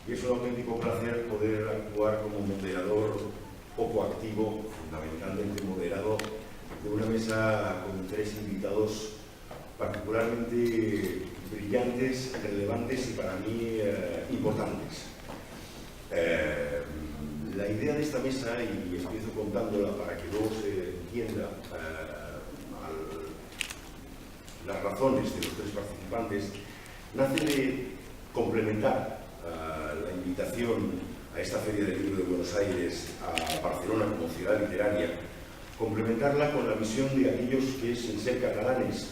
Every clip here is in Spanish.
y es un auténtico placer poder actuar como moderador poco activo, fundamentalmente moderado, de una mesa con tres invitados particularmente brillantes, relevantes y para mí importantes. La idea de esta mesa, y empiezo contándola para que luego se entienda las razones de los tres participantes, nace de complementar la invitación a esta Feria del Libro de Buenos Aires, a Barcelona como ciudad literaria, complementarla con la visión de aquellos que, sin ser catalanes,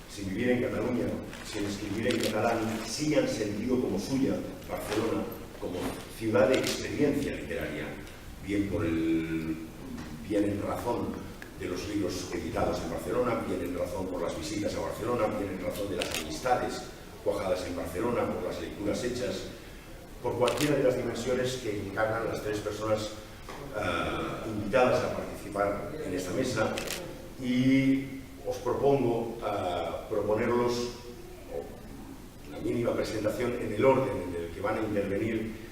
sin vivir en Cataluña, sin escribir en catalán, sí han sentido como suya Barcelona como ciudad de experiencia literaria, bien en razón de los libros editados en Barcelona, bien en razón por las visitas a Barcelona, bien en razón de las amistades cuajadas en Barcelona, por las lecturas hechas, por cualquiera de las dimensiones que encarnan las tres personas invitadas a participar en esta mesa. Y os propongo proponerlos una mínima presentación en el orden en el que van a intervenir,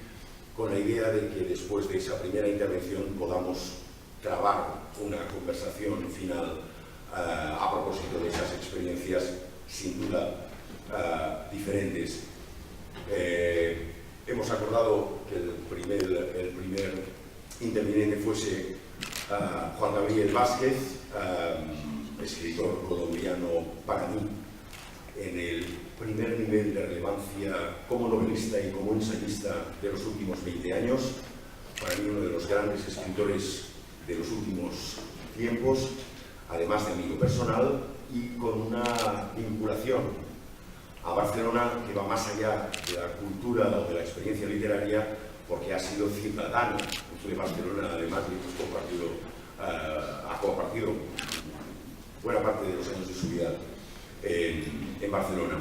con la idea de que después de esa primera intervención podamos trabar una conversación final a propósito de esas experiencias sin duda diferentes. Hemos acordado que el primer interviniente fuese Juan Gabriel Vázquez, escritor colombiano para mí, en el primer nivel de relevancia como novelista y como ensayista de los últimos 20 años, para mí uno de los grandes escritores de los últimos tiempos, además de amigo personal y con una vinculación a Barcelona que va más allá de la cultura o de la experiencia literaria, porque ha sido ciudadano de Barcelona, además de ha compartido buena parte de los años de su vida en Barcelona.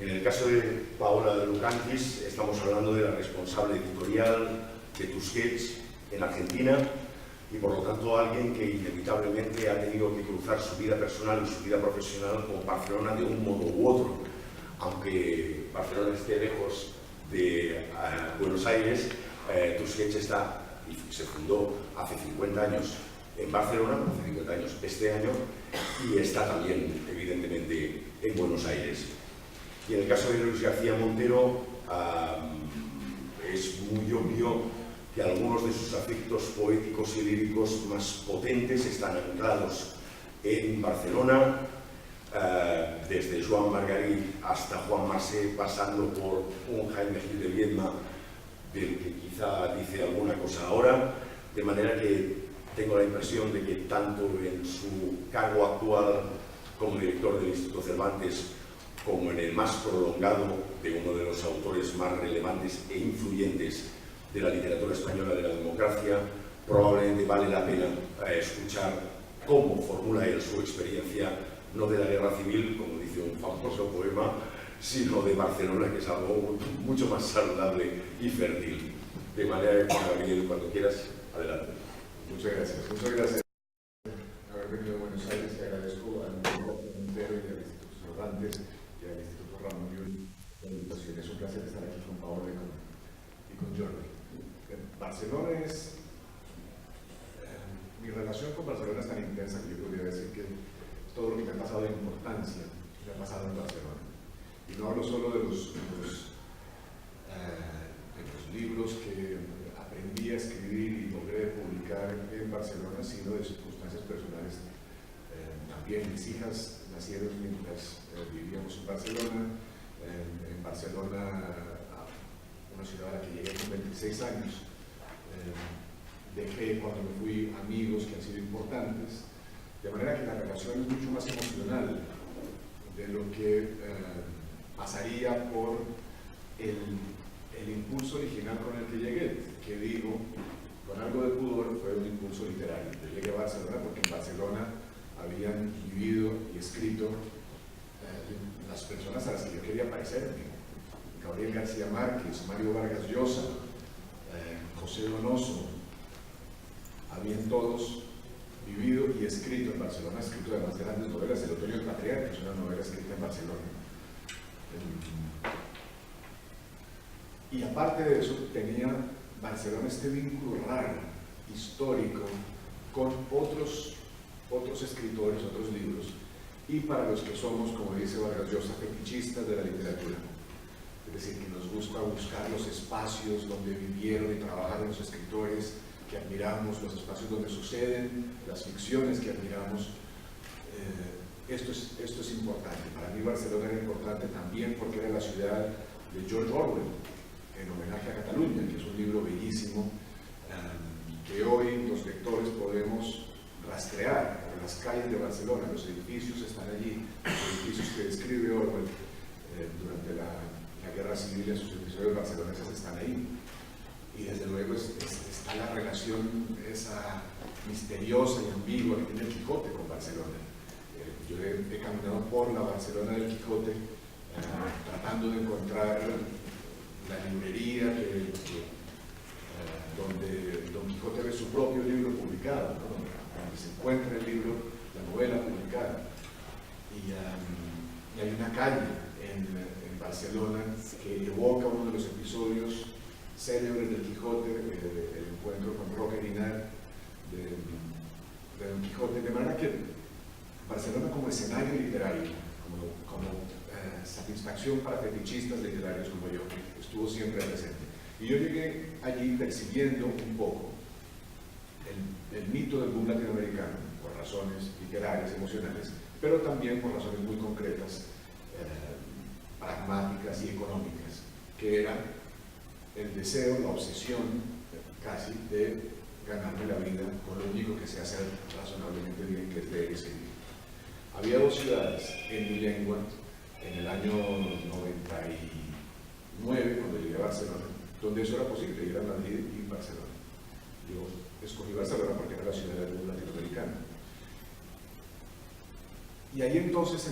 En el caso de Paola de Lucantis, estamos hablando de la responsable editorial de Tusquets en Argentina, y por lo tanto alguien que inevitablemente ha tenido que cruzar su vida personal y su vida profesional con Barcelona de un modo u otro. Aunque Barcelona esté lejos de Buenos Aires, Tusquets se fundó hace 50 años en Barcelona, hace 50 años este año, y está también evidentemente en Buenos Aires. Y en el caso de Luis García Montero, es muy obvio que algunos de sus afectos poéticos y líricos más potentes están anclados en Barcelona, desde Joan Margarit hasta Juan Marsé, pasando por un Jaime Gil de Viedma, del que quizá dice alguna cosa ahora, de manera que tengo la impresión de que tanto en su cargo actual como director del Instituto Cervantes, como en el más prolongado de uno de los autores más relevantes e influyentes de la literatura española de la democracia, probablemente vale la pena escuchar cómo formula él su experiencia, no de la guerra civil, como dice un famoso poema, sino de Barcelona, que es algo mucho más saludable y fértil. De manera que, Juan Gabriel, cuando quieras, adelante. Muchas gracias. Muchas gracias por haber venido a Buenos Aires, y agradezco al Instituto Montero y al Instituto Cervantes y al Instituto Ramón Llull la invitación. Es un placer estar aquí con Paola y con Jordi. Barcelona es... mi relación con Barcelona es tan intensa que yo podría decir que todo lo que me ha pasado de importancia me ha pasado en Barcelona. Y no hablo solo de los libros que aprendí a escribir y logré publicar en Barcelona, sino de circunstancias personales. También mis hijas nacieron mientras vivíamos en Barcelona. En Barcelona, una ciudad a la que llegué con 26 años, dejé cuando me fui amigos que han sido importantes, de manera que la relación es mucho más emocional de lo que pasaría por el impulso original con el que llegué, que digo, con algo de pudor, fue un impulso literario. Yo llegué a Barcelona porque en Barcelona habían vivido y escrito las personas a las que yo quería parecerme. Gabriel García Márquez, Mario Vargas Llosa, José Donoso, habían todos vivido y escrito en Barcelona, escrito además grandes novelas. El Otoño del Patriarca es una novela escrita en Barcelona. Y aparte de eso, tenía Barcelona este vínculo raro, histórico, con otros escritores, otros libros, y para los que somos, como dice Vargas Llosa, fetichistas de la literatura. Es decir, que nos gusta buscar los espacios donde vivieron y trabajaron los escritores que admiramos, los espacios donde suceden las ficciones que admiramos. Esto es importante. Para mí Barcelona era importante también porque era la ciudad de George Orwell, en homenaje a Cataluña, que es un libro bellísimo, que hoy los lectores podemos rastrear por las calles de Barcelona. Los edificios están allí, los edificios que describe Orwell durante la Guerra Civil, en sus episodios barceloneses están ahí. Y desde luego está la relación esa misteriosa y ambigua que tiene el Quijote con Barcelona. Yo he caminado por la Barcelona del Quijote tratando de encontrar la librería donde Don Quijote ve su propio libro publicado, ¿no? Donde se encuentra el libro, la novela publicada. Y hay una calle en Barcelona que evoca uno de los episodios célebres del Quijote, el encuentro con Roque Guinart de Don Quijote, de manera que Barcelona como escenario literario, como satisfacción para fetichistas literarios como yo, estuvo siempre presente. Y yo llegué allí percibiendo un poco el mito del boom latinoamericano, por razones literarias, emocionales, pero también por razones muy concretas, pragmáticas y económicas, que era el deseo, la obsesión casi de ganarme la vida con lo único que sé hacer razonablemente bien, que es leer y escribir. Había dos ciudades en mi lengua en el año 99, cuando llegué a Barcelona, donde eso era posible, y era Madrid y Barcelona. Yo escogí Barcelona porque era la ciudad del mundo latinoamericano. Y ahí entonces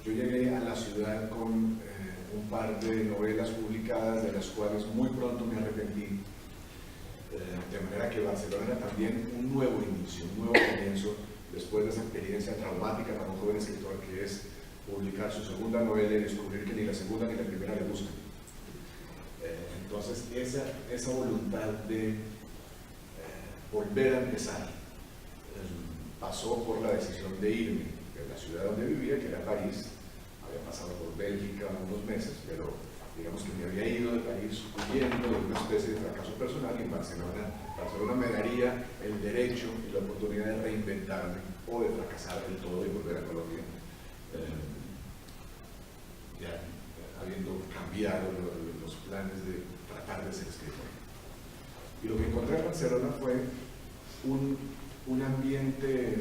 yo llegué a la ciudad con un par de novelas publicadas, de las cuales muy pronto me arrepentí, de manera que Barcelona era también un nuevo inicio, un nuevo comienzo, después de esa experiencia traumática para un joven escritor que es publicar su segunda novela y descubrir que ni la segunda ni la primera le gustan. Entonces esa voluntad de volver a empezar pasó por la decisión de irme de la ciudad donde vivía, que era París. Había pasado por Bélgica unos meses, pero digamos que me había ido de París huyendo de una especie de fracaso personal, y en Barcelona me daría el derecho y la oportunidad de reinventarme o de fracasar del todo y volver a Colombia, ya habiendo cambiado los planes de tratar de ser escritor. Y lo que encontré en Barcelona fue un ambiente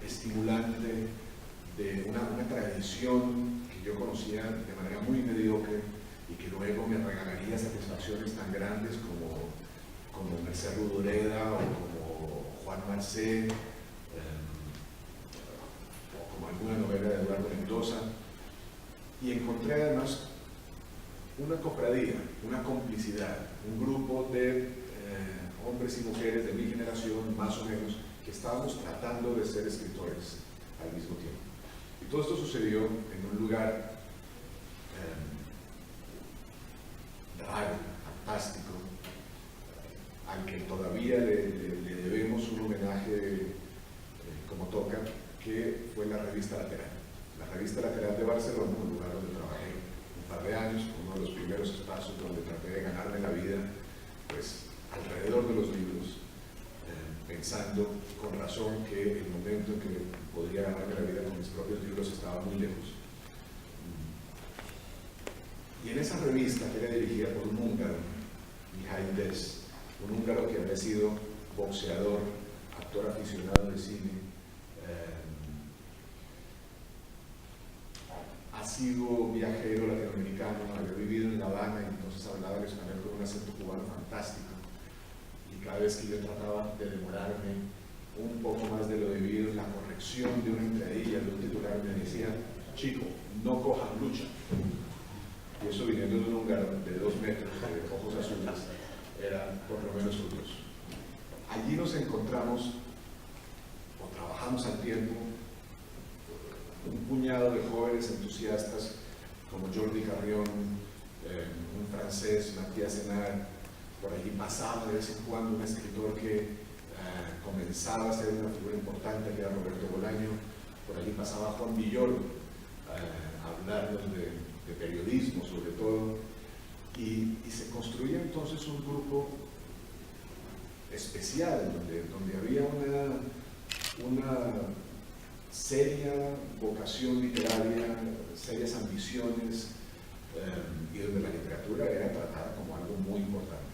estimulante, de una tradición que yo conocía de manera muy mediocre y que luego me regalaría satisfacciones tan grandes como Merced Rodoreda o como Juan Marcé, o como alguna novela de Eduardo Mendoza. Y encontré además una cofradía, una complicidad, un grupo de hombres y mujeres de mi generación, más o menos, que estábamos tratando de ser escritores al mismo tiempo. Y todo esto sucedió en un lugar raro, fantástico, al que todavía le debemos un homenaje como toca, que fue la Revista Lateral. La Revista Lateral de Barcelona, un lugar donde trabajé un par de años, uno de los primeros espacios donde traté de ganarme la vida, pues alrededor de los libros, pensando con razón que el momento en que podría ganarme la vida con mis propios libros estaba muy lejos. Y en esa revista, que era dirigida por un húngaro, Mihály Dess, un húngaro que había sido boxeador, actor aficionado de cine, ha sido viajero latinoamericano, había vivido en La Habana y entonces hablaba el español con un acento cubano fantástico. Y cada vez que yo trataba de demorarme un poco más de lo debido en la corrección de una entradilla, de un titular, me decía: chico, no cojan lucha. Y eso, viniendo de un húngaro de 2 metros, de ojos azules, era por lo menos curioso. Allí nos encontramos, o trabajamos al tiempo, un puñado de jóvenes entusiastas como Jordi Carrión, francés Matías Senard, por allí pasaba de vez en cuando un escritor que comenzaba a ser una figura importante, que era Roberto Bolaño, por allí pasaba Juan Villoro, hablando de periodismo sobre todo, y se construía entonces un grupo especial, donde había una seria vocación literaria, serias ambiciones, y donde la literatura era tratada como algo muy importante.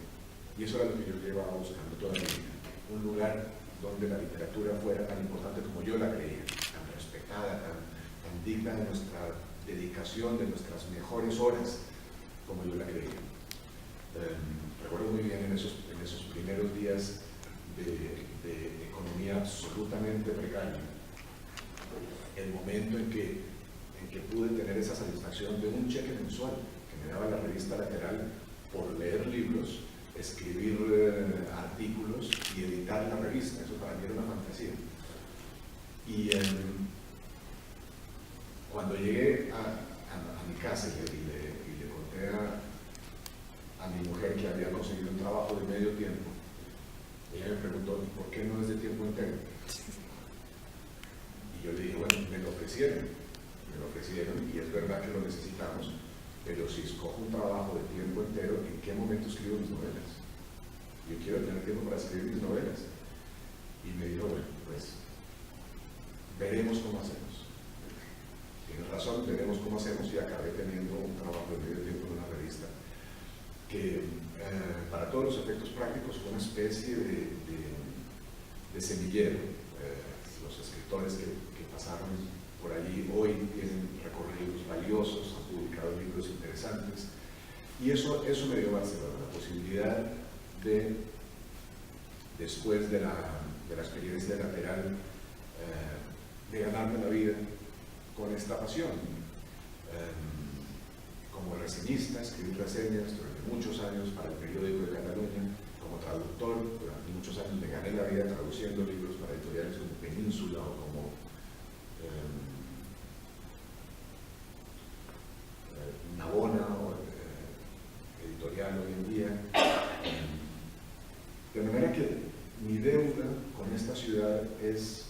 Y eso era lo que yo llevaba buscando toda mi vida, un lugar donde la literatura fuera tan importante como yo la creía, tan respetada, tan digna de nuestra dedicación, de nuestras mejores horas, como yo la creía. Recuerdo muy bien en esos primeros días de economía absolutamente precaria, el momento en que pude tener esa satisfacción de un cheque mensual que me daba la revista Lateral por leer libros, escribir artículos y editar la revista. Eso para mí era una fantasía. Y cuando llegué a mi casa y le conté a mi mujer que había conseguido un trabajo de medio tiempo, ella me preguntó, ¿por qué no es de tiempo entero? Y yo le dije, bueno, me lo ofrecieron, y es verdad que lo necesitamos, pero si escojo un trabajo de tiempo entero, ¿en qué momento escribo mis novelas? Yo quiero tener tiempo para escribir mis novelas. Y me dijo, bueno, pues veremos cómo hacemos. Tienes razón, veremos cómo hacemos, y acabé teniendo un trabajo de medio tiempo en una revista que para todos los efectos prácticos fue una especie de semillero. Los escritores que pasaron por allí hoy tienen recorridos valiosos, han publicado libros interesantes, y eso me dio Barcelona, la posibilidad de, después de la experiencia Lateral, de ganarme la vida con esta pasión. Como reseñista, escribí reseñas durante muchos años para el periódico de Cataluña, como traductor, durante muchos años me gané la vida traduciendo libros para editoriales como Península o como Navona, o editorial hoy en día. De manera que mi deuda con esta ciudad es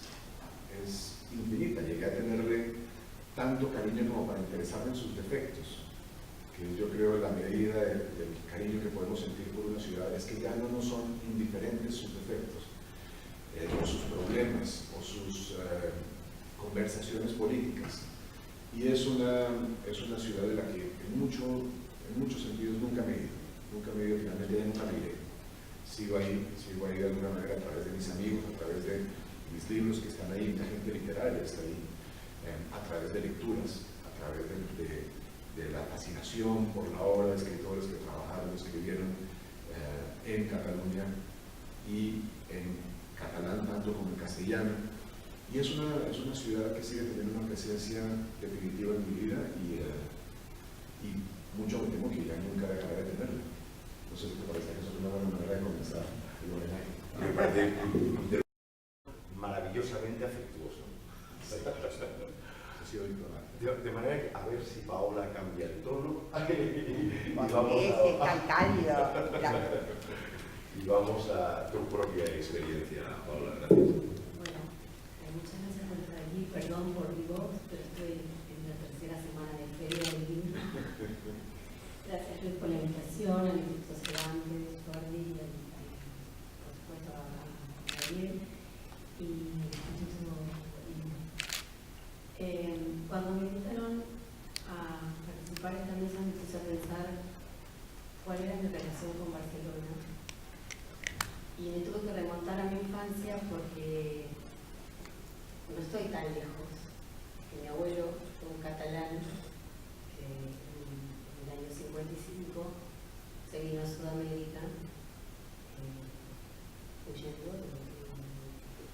infinita. Llegué a tenerle tanto cariño como para interesarme en sus defectos, que yo creo la medida del cariño que podemos sentir por una ciudad es que ya no nos son indiferentes sus defectos, o sus problemas, o sus conversaciones políticas. Y es una ciudad de la que en muchos sentidos nunca me he ido, finalmente ya nunca me iré. Sigo ahí de alguna manera a través de mis amigos, a través de mis libros que están ahí, mucha gente literaria está ahí, a través de lecturas, a través de la fascinación por la obra de escritores que trabajaron, escribieron en Cataluña y en catalán tanto como en castellano. Y es una ciudad que sigue teniendo una presencia definitiva en mi vida, y mucho me temo que ya nunca dejaré de tenerla. No sé si te parece que eso es una buena manera de comenzar. Me parece maravillosamente afectuoso. De manera que a ver si Paola cambia el tono. Es tan cálido. Y vamos a tu propia experiencia, Paola. Gracias. Bueno, muchas gracias por estar aquí. Perdón por mi voz, pero estoy en la tercera semana de feria del libro. Gracias, Luis, por la invitación, al Instituto Cervantes, Jordi, y por supuesto a Gabriel y al Instituto Lima. Cuando me invitaron a participar en esta mesa, me puse a pensar cuál era mi relación con Barcelona. Y me tuve que remontar a mi infancia porque no estoy tan lejos. Que mi abuelo fue un catalán que en el año 55 se vino a Sudamérica huyendo,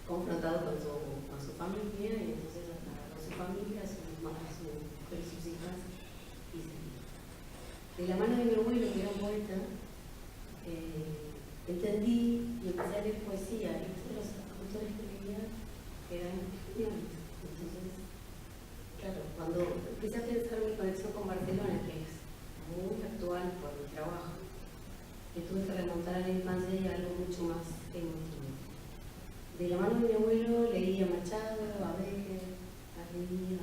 confrontado con su familia, y entonces agarró a su familia, a su mujer y sus hijas, y se vino. De la mano de mi abuelo, que era un poeta, entendí y empecé a leer poesía, y los autores que leía eran españoles. Entonces, claro, cuando empecé a pensar mi conexión con Barcelona, que es muy actual por mi trabajo, me tuve que remontar a la infancia y a algo mucho más emotivo. De la mano de mi abuelo leía Machado, a Becker, a Leía,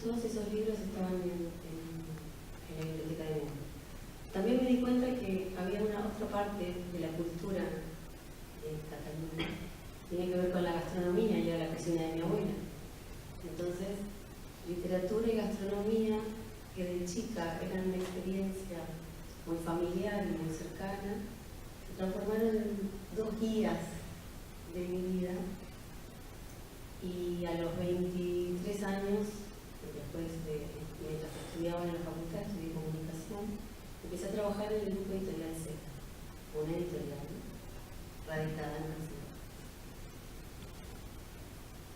todos esos libros estaban en la biblioteca de mi abuelo. También me di cuenta que había una otra parte de la cultura de Cataluña, tenía que ver con la gastronomía y era la cocina de mi abuela. Entonces, literatura y gastronomía, que de chica eran una experiencia muy familiar y muy cercana, se transformaron en dos guías de mi vida. Y a los 23 años, mientras estudiaba en la facultad, estudié comunicación, empecé a trabajar en el grupo editorial Z, una editorial radicada en Barcelona.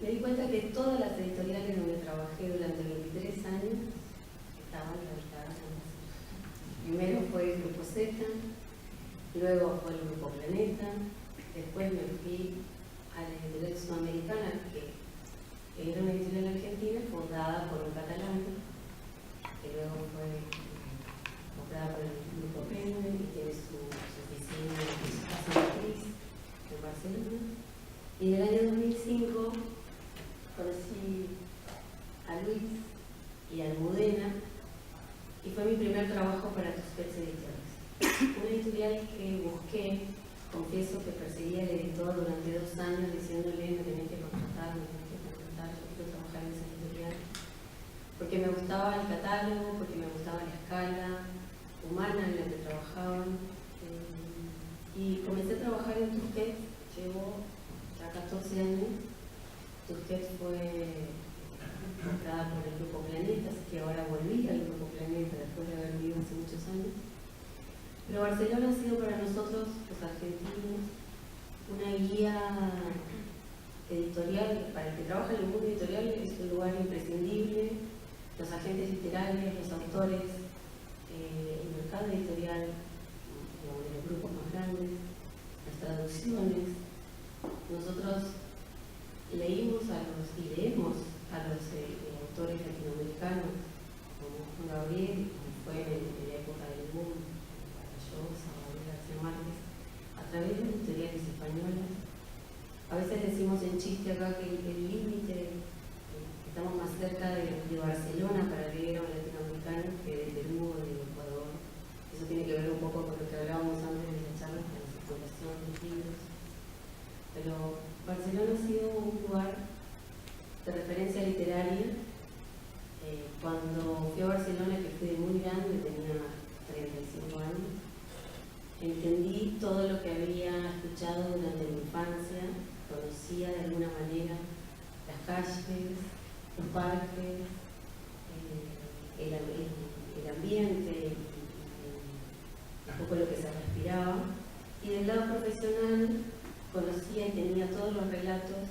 Me di cuenta que todas las editoriales donde trabajé durante 23 años estaban radicadas en Barcelona. Primero fue el grupo Z, luego fue el grupo Planeta, después me fui a la editorial sudamericana, que era una editorial argentina fundada por un catalán, que luego fue comprada por el grupo Penguin y tiene su oficina y su casa matriz en Barcelona. Y en el año 2005 conocí a Luis y a Almudena y fue mi primer trabajo para Tusquets Editores. Una editorial que busqué, confieso que perseguía al editor durante 2 años diciéndole me tenés que contratar, yo quiero trabajar en esa editorial, porque me gustaba el catálogo, porque me gustaba la escala humana en la que trabajaban. Y comencé a trabajar en Tusquets, llevo ya 14 años. Tusquets fue comprada por el Grupo Planeta, así que ahora volví al Grupo Planeta después de haber vivido hace muchos años. Pero Barcelona ha sido para nosotros, los argentinos, una guía editorial. Para el que trabaja en el mundo editorial es un lugar imprescindible. Los agentes literarios, los autores, el mercado editorial, de los grupos más grandes, las traducciones. Nosotros leímos y leemos a los autores latinoamericanos como Juan Gabriel, como fue en la época del boom, Vargallosa, Gabriel García Márquez, a través de editoriales españolas. A veces decimos en chiste acá que el límite, estamos más cerca de Barcelona para leer a un latinoamericano que de Perú o de Ecuador. Eso tiene que ver un poco con lo que hablábamos antes de la charla, con la circulación de libros. Pero Barcelona ha sido un lugar de referencia literaria. Cuando fui a Barcelona, que fui de muy grande, tenía 35 años, entendí todo lo que había escuchado durante mi infancia, conocía de alguna manera las calles, los parques, el ambiente, un poco lo que se respiraba. Y del lado profesional conocía y tenía todos los relatos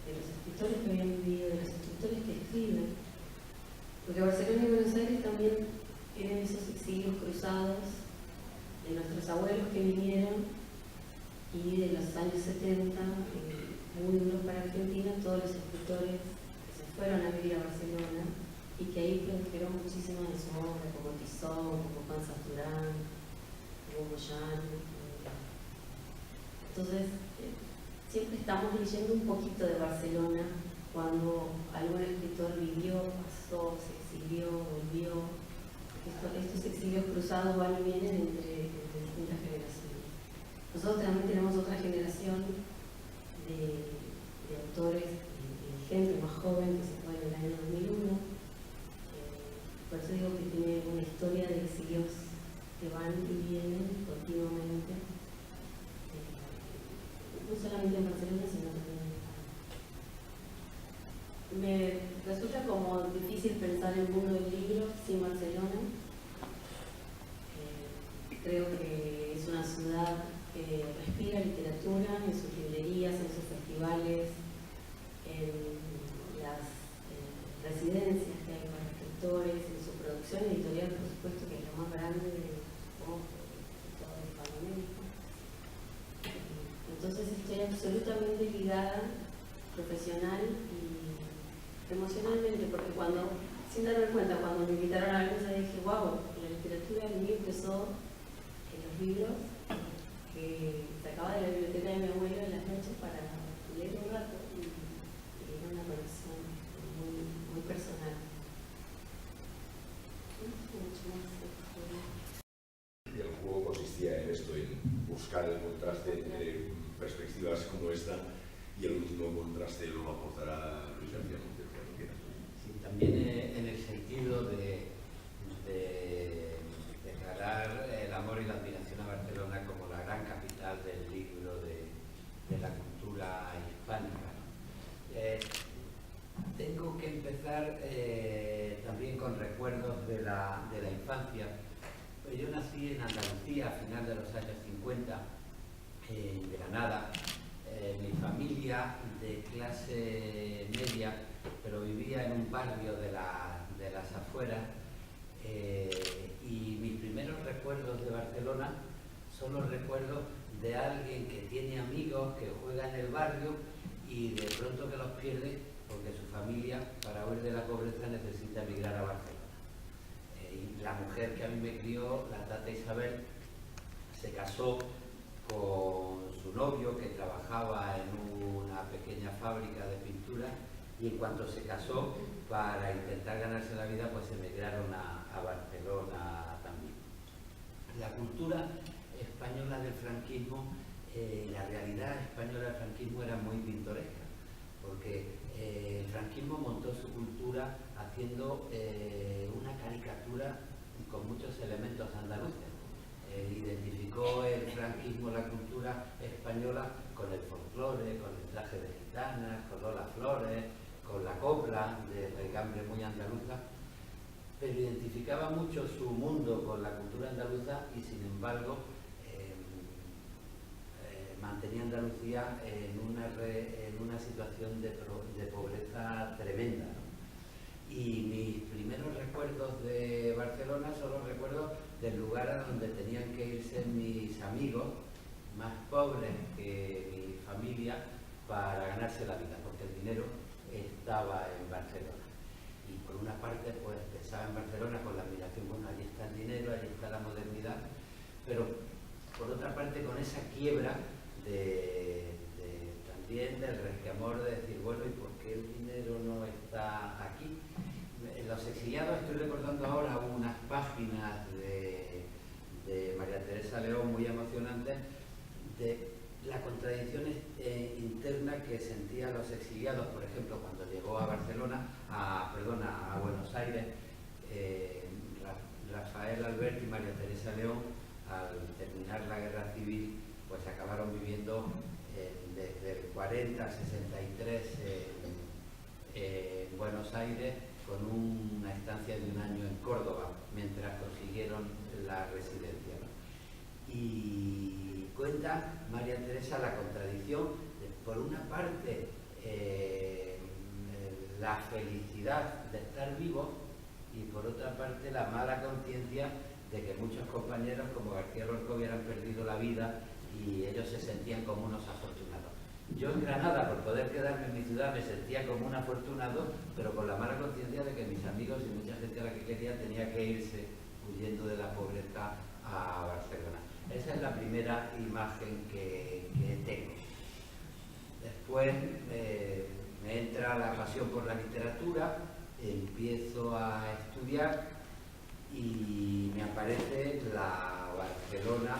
de los escritores que habían vivido, de los escritores que escriben. Porque Barcelona y Buenos Aires también tienen esos exilios cruzados de nuestros abuelos que vinieron y de los años 70, muy duros para Argentina, todos los escritores que se fueron a vivir a Barcelona y que ahí produjeron muchísimo de su obra, como Tizón, como Juan Saturán, como Moyano. Entonces, siempre estamos leyendo un poquito de Barcelona cuando algún escritor vivió, pasó, se exilió, volvió. Estos exilios cruzados van y vienen entre distintas generaciones. Nosotros también tenemos otra generación de autores, de gente más joven que se fue en el año 2001. Por eso digo que tiene una historia de exilios que van y vienen continuamente. No solamente en Barcelona, sino también en España. Me resulta como difícil pensar el mundo del libro sin Barcelona. Creo que es una ciudad que respira literatura en sus librerías, en sus festivales, en las residencias que hay para escritores, en su producción editorial, por supuesto, que es la más grande de todo Hispanoamérica. Entonces estoy absolutamente ligada profesional y emocionalmente, porque cuando, sin darme cuenta, cuando me invitaron a la mesa dije, wow, la literatura en mí empezó en los libros que sacaba de la biblioteca de mi abuelo en las noches para leer un rato y era una conexión muy personal. Mucho más. Y el juego consistía en esto, en buscar el contraste entre perspectivas como esta, y el último contraste lo aportará Luis García Montero. Sí, también en el sentido de declarar el amor y la admiración a Barcelona como la gran capital del libro de la cultura hispánica. Tengo que empezar también con recuerdos de la infancia. Yo nací en Andalucía a final de los años 50, en Granada. Mi familia de clase media, pero vivía en un barrio de las afueras, y mis primeros recuerdos de Barcelona son los recuerdos de alguien que tiene amigos, que juega en el barrio y de pronto que los pierde porque su familia, para huir de la pobreza, necesita emigrar a Barcelona. Y la mujer que a mí me crió, la tata Isabel, se casó con su novio, que trabajaba en una pequeña fábrica de pintura, y en cuanto se casó, para intentar ganarse la vida, pues emigraron a Barcelona también. La cultura española del franquismo, la realidad española del franquismo era muy pintoresca, porque el franquismo montó su cultura haciendo una caricatura con muchos elementos andaluces. Identificó el franquismo, la cultura española, con el folclore, con el traje de gitanas, con Lola Flores, con la copla de regambre muy andaluza, pero identificaba mucho su mundo con la cultura andaluza y, sin embargo, mantenía Andalucía en una situación de pobreza tremenda, ¿no? Y mis primeros recuerdos de Barcelona son los recuerdos del lugar a donde tenían que irse mis amigos más pobres que mi familia para ganarse la vida, porque el dinero estaba en Barcelona. Y por una parte, pues pensaba en Barcelona con la admiración, bueno, allí está el dinero, allí está la modernidad, pero por otra parte con esa quiebra también del resquemor de decir, bueno, ¿y por qué el dinero no está aquí? Los exiliados, estoy recordando ahora unas páginas de María Teresa León muy emocionantes de la contradicción interna que sentían los exiliados, por ejemplo, cuando llegó a a Buenos Aires, Rafael Alberti y María Teresa León, al terminar la guerra civil, pues acabaron viviendo desde el 40 al 63 en Buenos Aires, con una estancia de 1 año en Córdoba, mientras consiguieron la residencia, ¿no? Y cuenta María Teresa la contradicción de, por una parte, la felicidad de estar vivo, y por otra parte la mala conciencia de que muchos compañeros como García Lorca hubieran perdido la vida y ellos se sentían como unos afortunados. Yo en Granada, por poder quedarme en mi ciudad, me sentía como un afortunado, pero con la mala conciencia de que mis amigos y mucha gente a la que quería tenía que irse huyendo de la pobreza a Barcelona. Esa es la primera imagen que tengo. Después me entra la pasión por la literatura, empiezo a estudiar y me aparece la Barcelona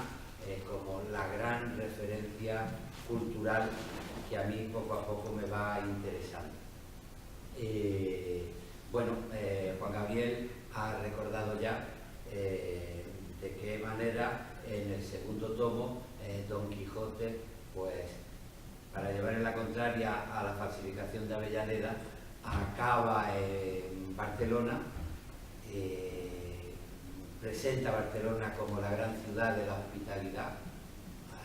como la gran referencia cultural que a mí poco a poco me va interesando. Juan Gabriel ha recordado ya de qué manera en el segundo tomo Don Quijote, pues para llevar en la contraria a la falsificación de Avellaneda, acaba en Barcelona, presenta a Barcelona como la gran ciudad de la hospitalidad.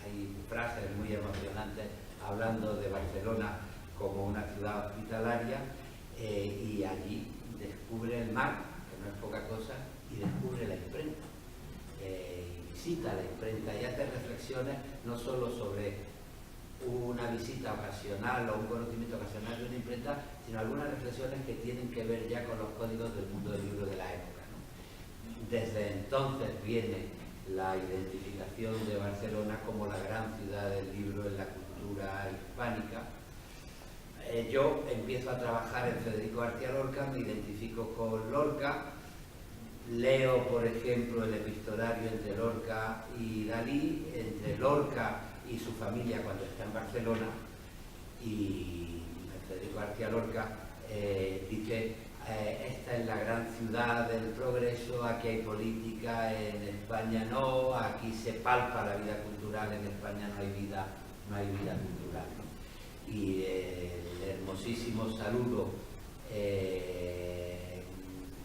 Hay frases muy emocionantes hablando de Barcelona como una ciudad hospitalaria, y allí descubre el mar, que no es poca cosa, y descubre la imprenta. Visita la imprenta y hace reflexiones no solo sobre una visita ocasional o un conocimiento ocasional de una imprenta, sino algunas reflexiones que tienen que ver ya con los códigos del mundo del libro de la época, ¿no? Desde entonces viene la identificación de Barcelona como la gran ciudad del libro en la cultura hispánica. Yo empiezo a trabajar en Federico García Lorca, me identifico con Lorca, leo, por ejemplo, el epistolario entre Lorca y Dalí, entre Lorca y su familia cuando está en Barcelona, y Federico García Lorca dice: esta es la gran ciudad del progreso, aquí hay política, en España no, aquí se palpa la vida cultural, en España no hay vida cultural, ¿no? Y el hermosísimo saludo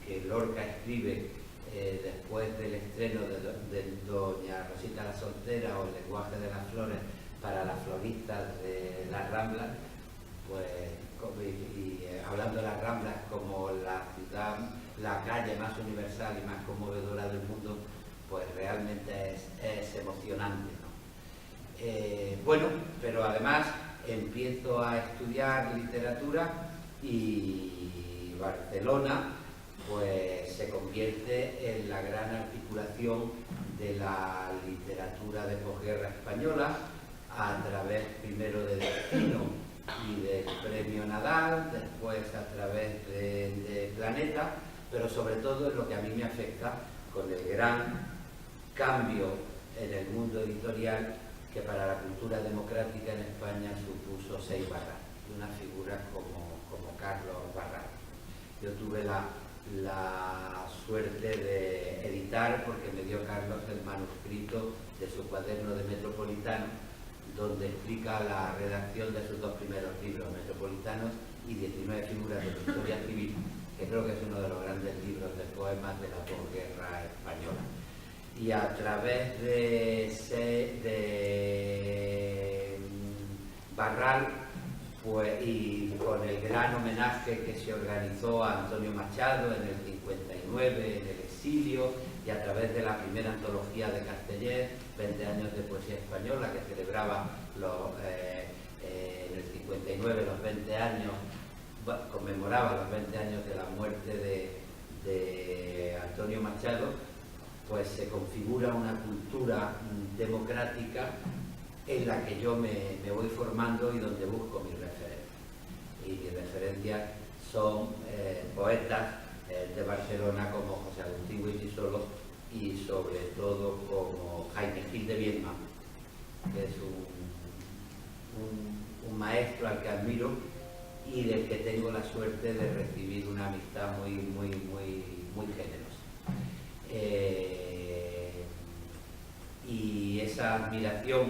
que Lorca escribe después del estreno de Doña Rosita la Soltera o El lenguaje de las flores para las floristas de las Ramblas, pues, hablando de las Ramblas como la ciudad, la calle más universal y más conmovedora del mundo, pues realmente es emocionante, ¿no? Bueno, pero además empiezo a estudiar literatura y Barcelona pues se convierte en la gran articulación de la literatura de posguerra española a través primero de Destino y del Premio Nadal, después a través de Planeta, pero sobre todo es lo que a mí me afecta con el gran cambio en el mundo editorial que para la cultura democrática en España supuso Seix Barral, una figura como Carlos Barral. Yo tuve la suerte de editar, porque me dio Carlos el manuscrito de su cuaderno de Metropolitano, donde explica la redacción de sus dos primeros libros, Metropolitanos y 19 figuras de la historia civil, que creo que es uno de los grandes libros de poemas de la posguerra española. Y a través de Barral, pues, y con el gran homenaje que se organizó a Antonio Machado en el 59 en el exilio, y a través de la primera antología de Castellers, 20 años de poesía española, que celebraba en el 59 los 20 años, conmemoraba los 20 años de la muerte de Antonio Machado, pues se configura una cultura democrática en la que yo me voy formando y donde busco mis referencias. Y mis referencias son poetas de Barcelona como José Agustín Goytisolo y sobre todo como Jaime Gil de Viedma, que es un maestro al que admiro y del que tengo la suerte de recibir una amistad muy generosa. Y esa admiración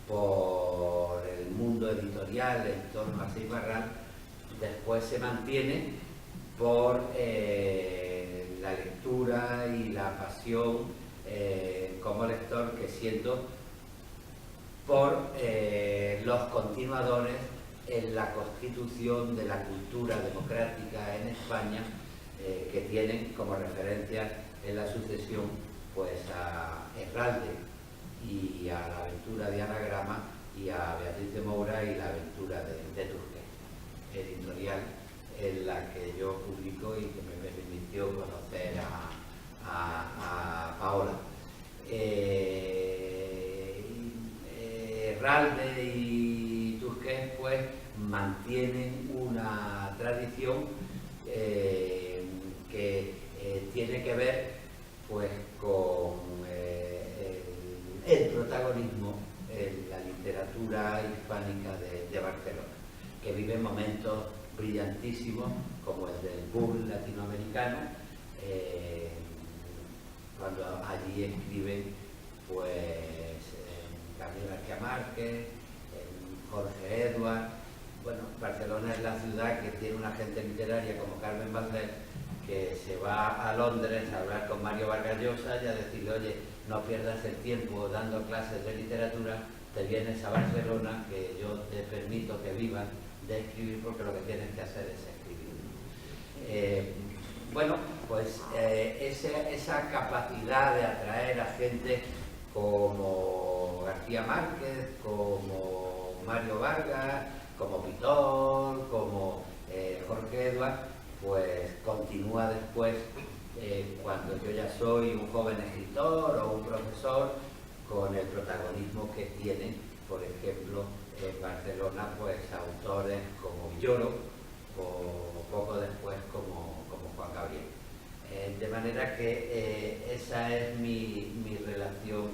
por el mundo editorial en torno a Seix Barral después se mantiene por la lectura y la pasión como lector que siento por los continuadores en la constitución de la cultura democrática en España, que tienen como referencias en la sucesión pues a Herralde y a La aventura de Anagrama y a Beatriz de Moura y La aventura de Turquet, editorial en la que yo publico y que me permitió conocer a Paola. Herralde y Turquet pues mantienen una tradición que tiene que ver pues con el protagonismo en la literatura hispánica de Barcelona, que vive momentos brillantísimos como el del boom latinoamericano, cuando allí escriben pues Gabriel García Márquez, Jorge Edwards. Bueno, Barcelona es la ciudad que tiene una gente literaria como Carmen Valdés, que se va a Londres a hablar con Mario Vargas Llosa y a decirle: oye, no pierdas el tiempo dando clases de literatura, te vienes a Barcelona, que yo te permito que vivas de escribir, porque lo que tienes que hacer es escribir. Bueno, pues esa capacidad de atraer a gente como García Márquez, como Mario Vargas, como Pitol, como Jorge Edwards, pues continúa después, cuando yo ya soy un joven escritor o un profesor, con el protagonismo que tiene, por ejemplo, en Barcelona, pues autores como Villoro o poco después como Juan Gabriel. De manera que esa es mi relación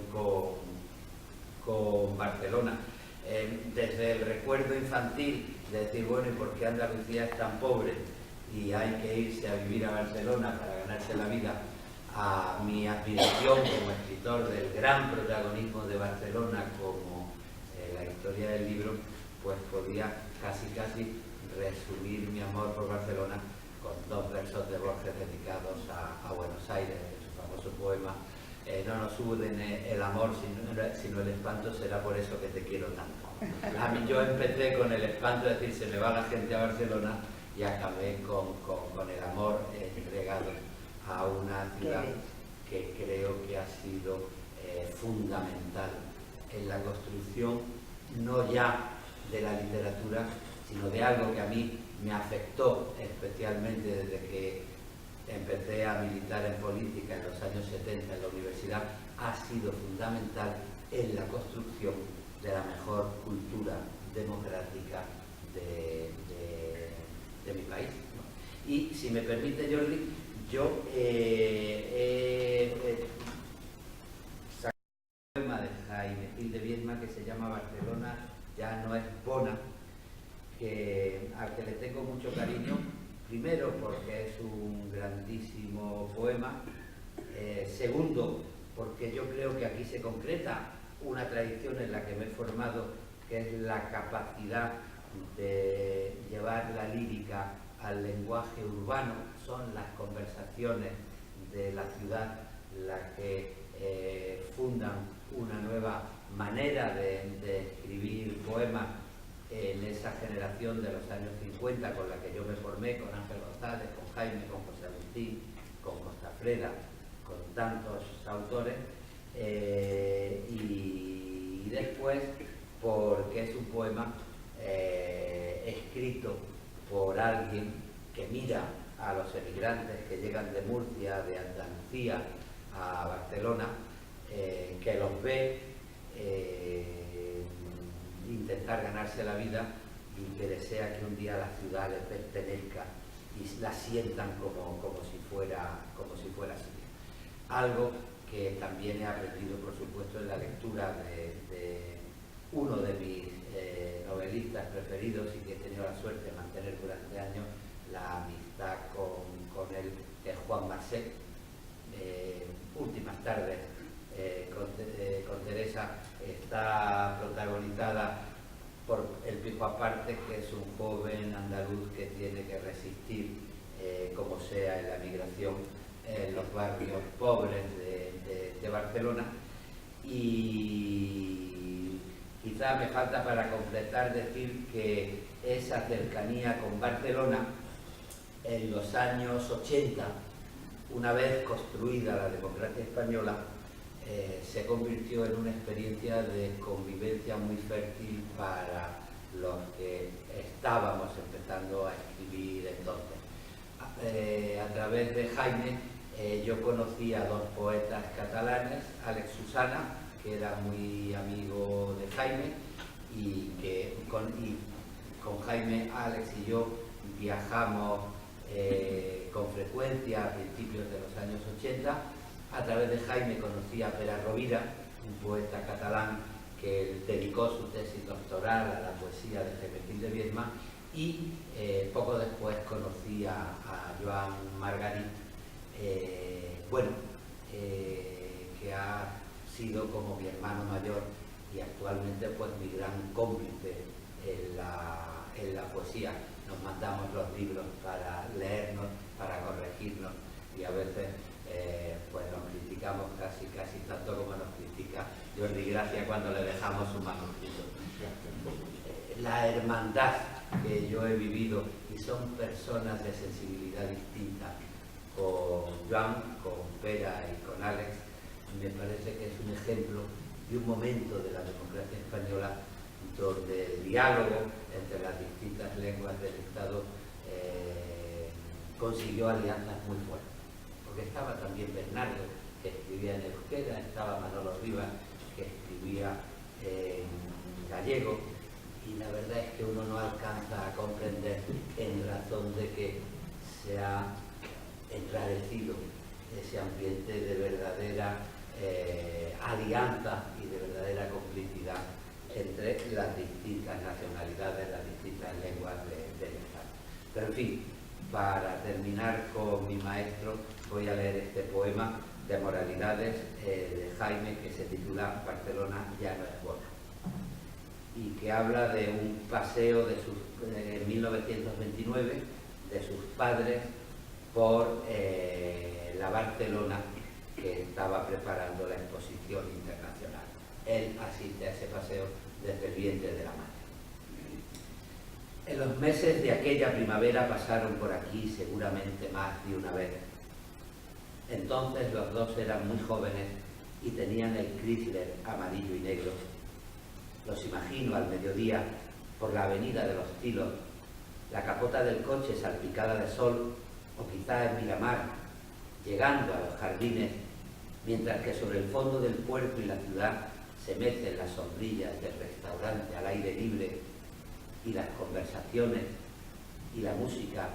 con Barcelona. Desde el recuerdo infantil de decir, bueno, ¿y por qué Andalucía es tan pobre y hay que irse a vivir a Barcelona para ganarse la vida? A mi admiración como escritor del gran protagonismo de Barcelona como la historia del libro, pues podía casi resumir mi amor por Barcelona con 2 versos de Borges dedicados a Buenos Aires, en su famoso poema no nos une el amor sino el espanto, será por eso que te quiero tanto. A mí yo empecé con el espanto, es decir, se me va la gente a Barcelona, y acabé con el amor entregado a una ciudad que creo que ha sido fundamental en la construcción, no ya de la literatura, sino de algo que a mí me afectó especialmente desde que empecé a militar en política en los años 70 en la universidad. Ha sido fundamental en la construcción de la mejor cultura democrática de mi país, ¿no? Y si me permite, Jordi, yo saqué un poema de Jaime Gil de Viedma que se llama Barcelona ya no es Bona, al que le tengo mucho cariño, primero porque es un grandísimo poema, segundo porque yo creo que aquí se concreta una tradición en la que me he formado, que es la capacidad de llevar la lírica al lenguaje urbano. Son las conversaciones de la ciudad las que fundan una nueva manera de escribir poemas en esa generación de los años 50 con la que yo me formé, con Ángel González, con Jaime, con José Agustín, con Costafreda, con tantos autores, y después porque es un poema escrito por alguien que mira a los emigrantes que llegan de Murcia, de Andalucía a Barcelona, que los ve intentar ganarse la vida y que desea que un día la ciudad les pertenezca y la sientan como si fuera suya. Algo que también he aprendido, por supuesto, en la lectura de uno de mis novelistas preferidos y que he tenido la suerte de mantener durante años la amistad con él, que es Juan Marcet. Últimas tardes con Teresa está protagonizada por El Pijo Aparte, que es un joven andaluz que tiene que resistir, como sea, en la migración en los barrios pobres de Barcelona. Y quizá me falta para completar decir que esa cercanía con Barcelona en los años 80, una vez construida la democracia española, se convirtió en una experiencia de convivencia muy fértil para los que estábamos empezando a escribir entonces. A través de Jaime yo conocí a 2 poetas catalanes, Àlex Susana, que era muy amigo de Jaime, y con Jaime, Àlex y yo viajamos con frecuencia a principios de los años 80. A través de Jaime conocí a Pere Rovira, un poeta catalán que dedicó su tesis doctoral a la poesía de Jaime Gil de Viedma, y poco después conocí a Joan Margarit, que ha sido como mi hermano mayor y actualmente pues mi gran cómplice en la poesía. Nos mandamos los libros para leernos, para corregirnos, y a veces pues nos criticamos casi tanto como nos critica Jordi Gracia cuando le dejamos su manuscrito. La hermandad que yo he vivido, y son personas de sensibilidad distinta, con Joan, con Pera y con Àlex, me parece que es un ejemplo de un momento de la democracia española donde el diálogo entre las distintas lenguas del Estado consiguió alianzas muy fuertes, porque estaba también Bernardo, que escribía en euskera, estaba Manolo Rivas, que escribía en gallego, y la verdad es que uno no alcanza a comprender en razón de que se ha enrarecido ese ambiente de verdadera alianza y de verdadera complicidad entre las distintas nacionalidades, las distintas lenguas del Estado. Pero en fin, para terminar con mi maestro, voy a leer este poema de Moralidades de Jaime, que se titula Barcelona ya no es buena, y que habla de un paseo de en 1929 de sus padres por la Barcelona que estaba preparando la exposición internacional. Él asiste a ese paseo desde el vientre de la madre. En los meses de aquella primavera pasaron por aquí seguramente más de una vez. Entonces los dos eran muy jóvenes y tenían el Chrysler amarillo y negro. Los imagino al mediodía por la avenida de los Tilos, la capota del coche salpicada de sol, o quizá en Miramar, llegando a los jardines, mientras que sobre el fondo del puerto y la ciudad se mecen las sombrillas del restaurante al aire libre y las conversaciones y la música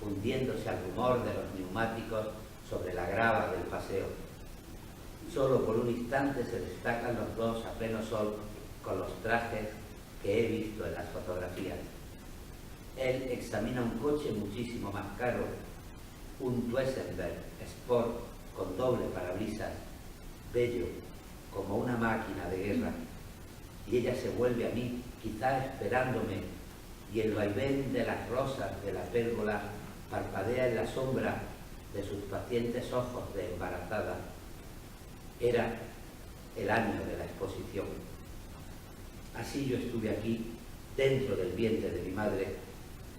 fundiéndose al rumor de los neumáticos sobre la grava del paseo. Solo por un instante se destacan los dos a pleno sol con los trajes que he visto en las fotografías. Él examina un coche muchísimo más caro, un Duesenberg Sport con doble parabrisas, bello como una máquina de guerra, y ella se vuelve a mí, quizá esperándome, y el vaivén de las rosas de la pérgola parpadea en la sombra de sus pacientes ojos de embarazada. Era el año de la exposición. Así yo estuve aquí, dentro del vientre de mi madre,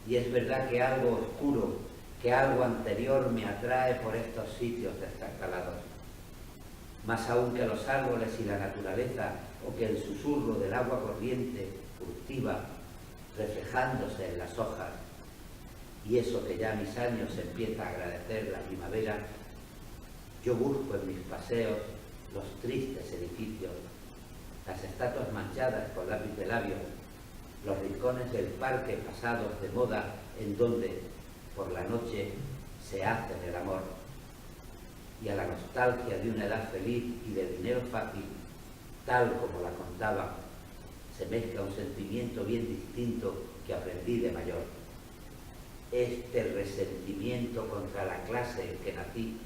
y es verdad que algo oscuro, que algo anterior me atrae por estos sitios destartalados. Más aún que los árboles y la naturaleza, o que el susurro del agua corriente, furtiva, reflejándose en las hojas, y eso que ya a mis años empieza a agradecer la primavera, yo busco en mis paseos los tristes edificios, las estatuas manchadas con lápiz de labio, los rincones del parque pasados de moda en donde, por la noche, se hace el amor. Y a la nostalgia de una edad feliz y de dinero fácil, tal como la contaba, se mezcla un sentimiento bien distinto que aprendí de mayor. Este resentimiento contra la clase en que nací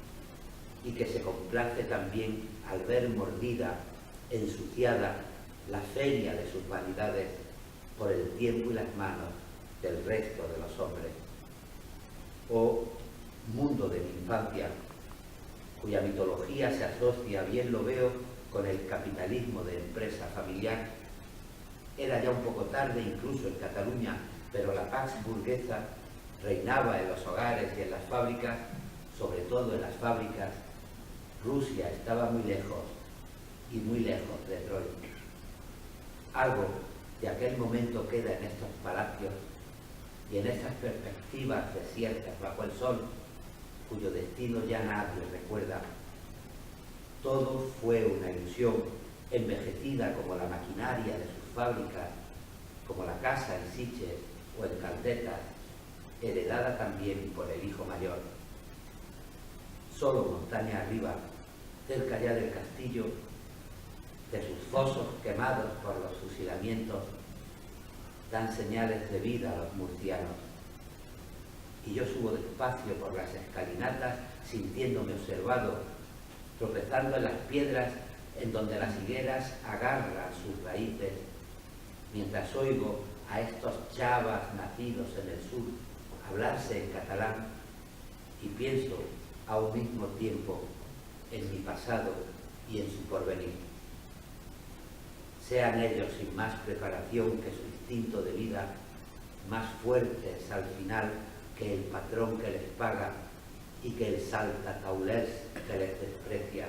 y que se complace también al ver mordida, ensuciada, la feria de sus vanidades por el tiempo y las manos del resto de los hombres. Oh, mundo de mi infancia, cuya mitología se asocia, bien lo veo, con el capitalismo de empresa familiar. Era ya un poco tarde incluso en Cataluña, pero la pax burguesa reinaba en los hogares y en las fábricas, sobre todo en las fábricas. Rusia estaba muy lejos, y muy lejos de Troy. Algo de aquel momento queda en estos palacios y en estas perspectivas desiertas bajo el sol, cuyo destino ya nadie recuerda. Todo fue una ilusión, envejecida como la maquinaria de sus fábricas, como la casa en Sitges o en Caldetas, heredada también por el hijo mayor. Solo montaña arriba, cerca ya del castillo, de sus fosos quemados por los fusilamientos, dan señales de vida a los murcianos. Y yo subo despacio por las escalinatas, sintiéndome observado, tropezando en las piedras en donde las higueras agarran sus raíces, mientras oigo a estos chavas nacidos en el sur hablarse en catalán y pienso a un mismo tiempo en mi pasado y en su porvenir. Sean ellos sin más preparación que su instinto de vida, más fuertes al final que el patrón que les paga y que el saltataulés que les desprecia.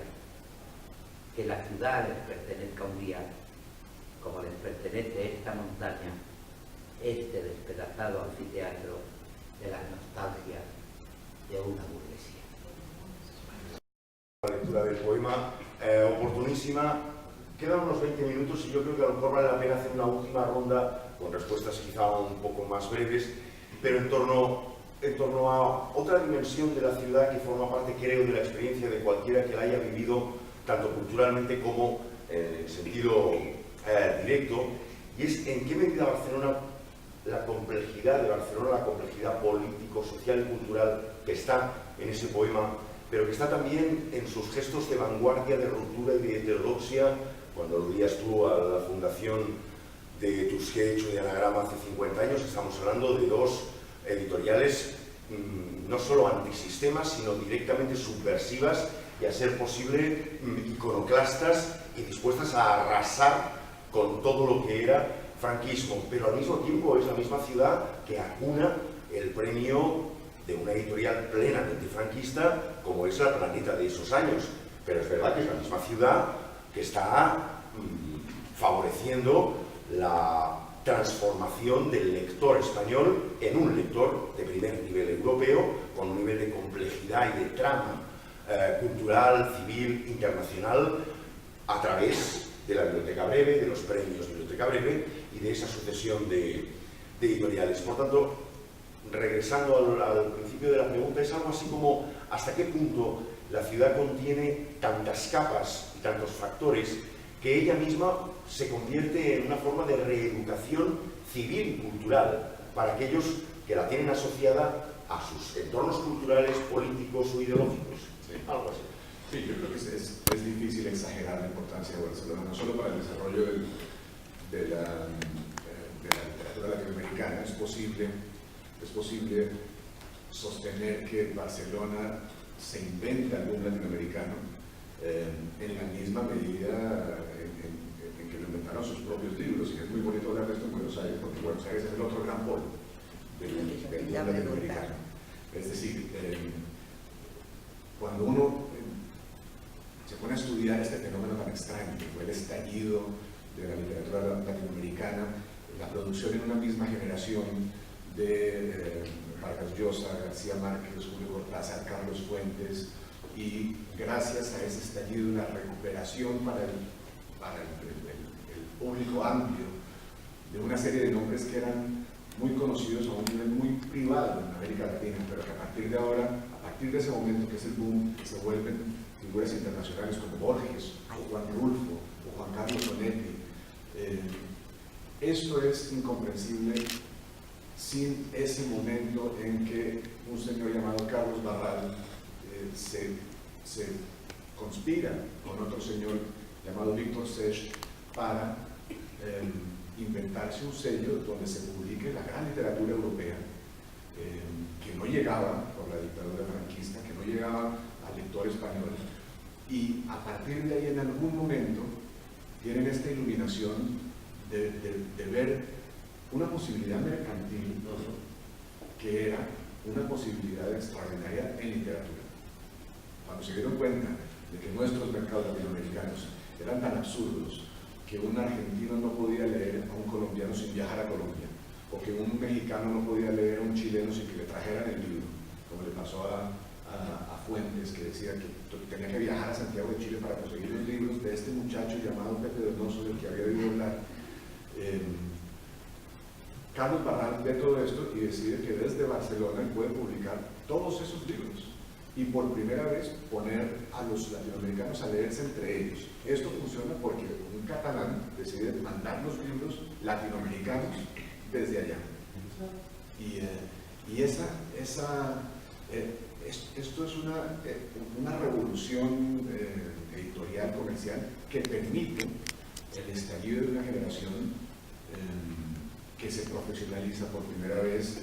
Que la ciudad les pertenezca un día, como les pertenece esta montaña, este despedazado anfiteatro de las nostalgias de una burguesía. La lectura del poema, oportunísima. Quedan unos 20 minutos y yo creo que a lo mejor vale la pena hacer una última ronda con respuestas quizá un poco más breves, pero en torno a otra dimensión de la ciudad que forma parte, creo, de la experiencia de cualquiera que la haya vivido, tanto culturalmente como en sentido directo, y es en qué medida Barcelona, la complejidad de Barcelona, la complejidad político, social y cultural que está en ese poema, pero que está también en sus gestos de vanguardia, de ruptura y de heterodoxia. Cuando lo veías tú a la fundación de Tusquets o de Anagrama hace 50 años, estamos hablando de dos editoriales no solo antisistemas, sino directamente subversivas y, a ser posible, iconoclastas y dispuestas a arrasar con todo lo que era franquismo. Pero al mismo tiempo es la misma ciudad que acuna el premio de una editorial plenamente franquista como es La Planeta de esos años. Pero es verdad que es la misma ciudad que está favoreciendo la transformación del lector español en un lector de primer nivel europeo, con un nivel de complejidad y de trama cultural, civil, internacional, a través de la Biblioteca Breve, de los premios Biblioteca Breve y de esa sucesión de editoriales. Por tanto, regresando al principio de la pregunta, es algo así como hasta qué punto la ciudad contiene tantas capas y tantos factores que ella misma se convierte en una forma de reeducación civil y cultural para aquellos que la tienen asociada a sus entornos culturales, políticos o ideológicos. Sí. Algo así. Sí, yo creo que es difícil exagerar la importancia de Barcelona, no solo para el desarrollo de la literatura latinoamericana. Es posible sostener que Barcelona se inventa algún latinoamericano en la misma medida en que lo inventaron sus propios libros. Y es muy bonito hablar de esto en Buenos Aires, porque Buenos Aires es el otro gran polo del mundo latinoamericano. Es decir, cuando uno se pone a estudiar este fenómeno tan extraño que fue el estallido de la literatura latinoamericana, la producción en una misma generación de Vargas Llosa, García Márquez, Julio Cortázar, Carlos Fuentes, y gracias a ese estallido, una recuperación para el público amplio de una serie de nombres que eran muy conocidos a un nivel muy privado en América Latina, pero que a partir de ahora, a partir de ese momento que es el boom, se vuelven figuras internacionales como Borges, o Juan Rulfo, o Juan Carlos Onetti. Esto es incomprensible sin ese momento en que un señor llamado Carlos Barral se conspira con otro señor llamado Víctor Sech para inventarse un sello donde se publique la gran literatura europea que no llegaba por la dictadura franquista, que no llegaba al lector español, y a partir de ahí en algún momento tienen esta iluminación de ver una posibilidad mercantil que era una posibilidad extraordinaria en literatura. Cuando se dieron cuenta de que nuestros mercados latinoamericanos eran tan absurdos que un argentino no podía leer a un colombiano sin viajar a Colombia, o que un mexicano no podía leer a un chileno sin que le trajeran el libro, como le pasó a Fuentes, que decía que tenía que viajar a Santiago de Chile para conseguir los libros de este muchacho llamado Pepe Donoso, del que había oído hablar. Carlos Barral ve todo esto y decide que desde Barcelona él puede publicar todos esos libros y por primera vez poner a los latinoamericanos a leerse entre ellos. Esto funciona porque un catalán decide mandar los libros latinoamericanos desde allá. Y esto es una revolución editorial, comercial, que permite el estallido de una generación que se profesionaliza por primera vez,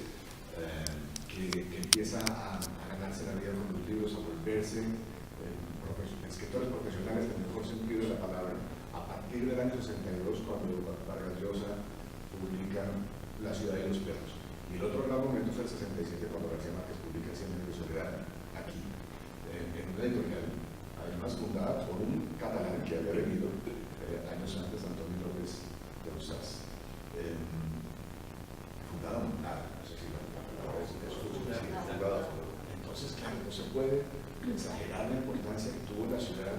que empieza a ganarse la vida con los libros, a volverse escritores profesionales en el mejor sentido de la palabra, a partir del año 62, cuando Vargas Llosa publica La ciudad de los perros. Y el otro gran momento es el 67, cuando García Márquez publica Cien años de soledad, aquí, en una editorial, además fundada por un catalán que había venido años antes, Antonio López Rosas, fundada montada, no sé si la palabra es fundada. Entonces, claro, no se puede exagerar la importancia que tuvo la ciudad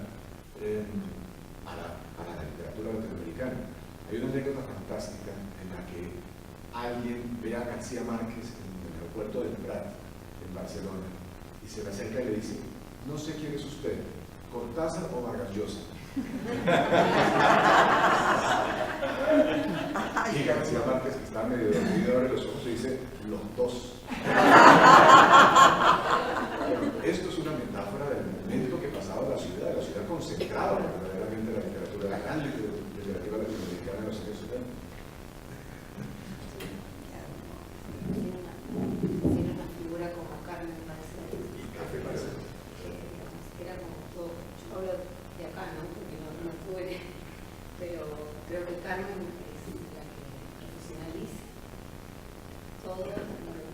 a la literatura latinoamericana. Hay una anécdota fantástica en la que alguien ve a García Márquez en el aeropuerto del Prat, en Barcelona, y se le acerca y le dice: no sé quién es usted, Cortázar o Vargas Llosa. Y García Márquez, que está medio dormido, abre los ojos y dice: los dos. Esto es una metáfora del momento que pasaba la ciudad concentrada verdaderamente la literatura, la gran literatura latinoamericana en los años 70. Tiene una figura como Carmen Balcells. Y Café Balcells. Era como todo. Yo hablo de acá, ¿no? Porque no estuve, pero creo que Carmen es la que profesionaliza todo lo que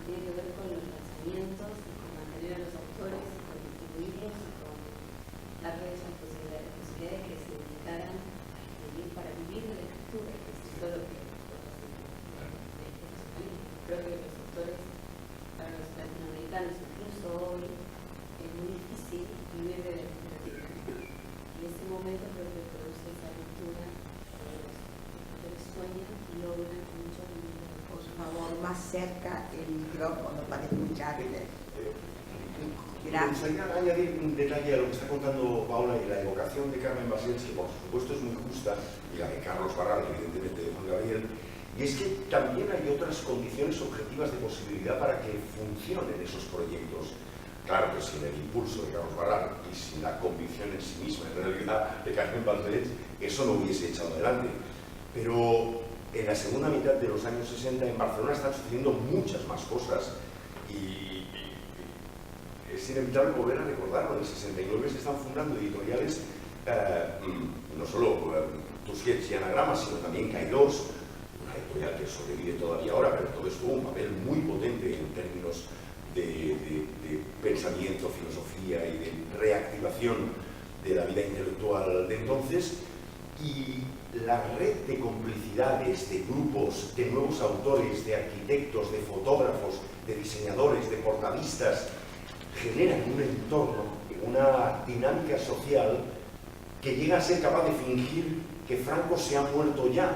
tiene que ver con los lanzamientos, con mantener a los autores, con distribuirlos y con darles las posibilidades que se dedicaran a escribir para vivir de la escritura, que es todo lo que creo que los autores, para los latinoamericanos, incluso hoy, es muy difícil vivir de la literatura. Y ese momento creo que produce esa lectura, los autores sueñan y logran mucho vivir. Por favor, más cerca el micrófono para escucharte. Me gustaría añadir un detalle a lo que está contando Paula y la evocación de Carmen Balcells, que por supuesto es muy justa, y la de Carlos Barral, evidentemente de Juan Gabriel, y es que también hay otras condiciones objetivas de posibilidad para que funcionen esos proyectos. Claro que sin el impulso de Carlos Barral y sin la convicción en sí misma, en realidad, de Carmen Balcells, eso no hubiese echado adelante. Pero en la segunda mitad de los años 60 en Barcelona están sucediendo muchas más cosas y es inevitable volver a recordarlo. En el 69 se están fundando editoriales, no solo Tusquets y Anagrama, sino también Kairos, una editorial que sobrevive todavía ahora, pero todo esto tuvo un papel muy potente en términos de pensamiento, filosofía y de reactivación de la vida intelectual de entonces. Y la red de complicidades, de grupos, de nuevos autores, de arquitectos, de fotógrafos, de diseñadores, de portadistas, generan un entorno, una dinámica social que llega a ser capaz de fingir que Franco se ha muerto ya,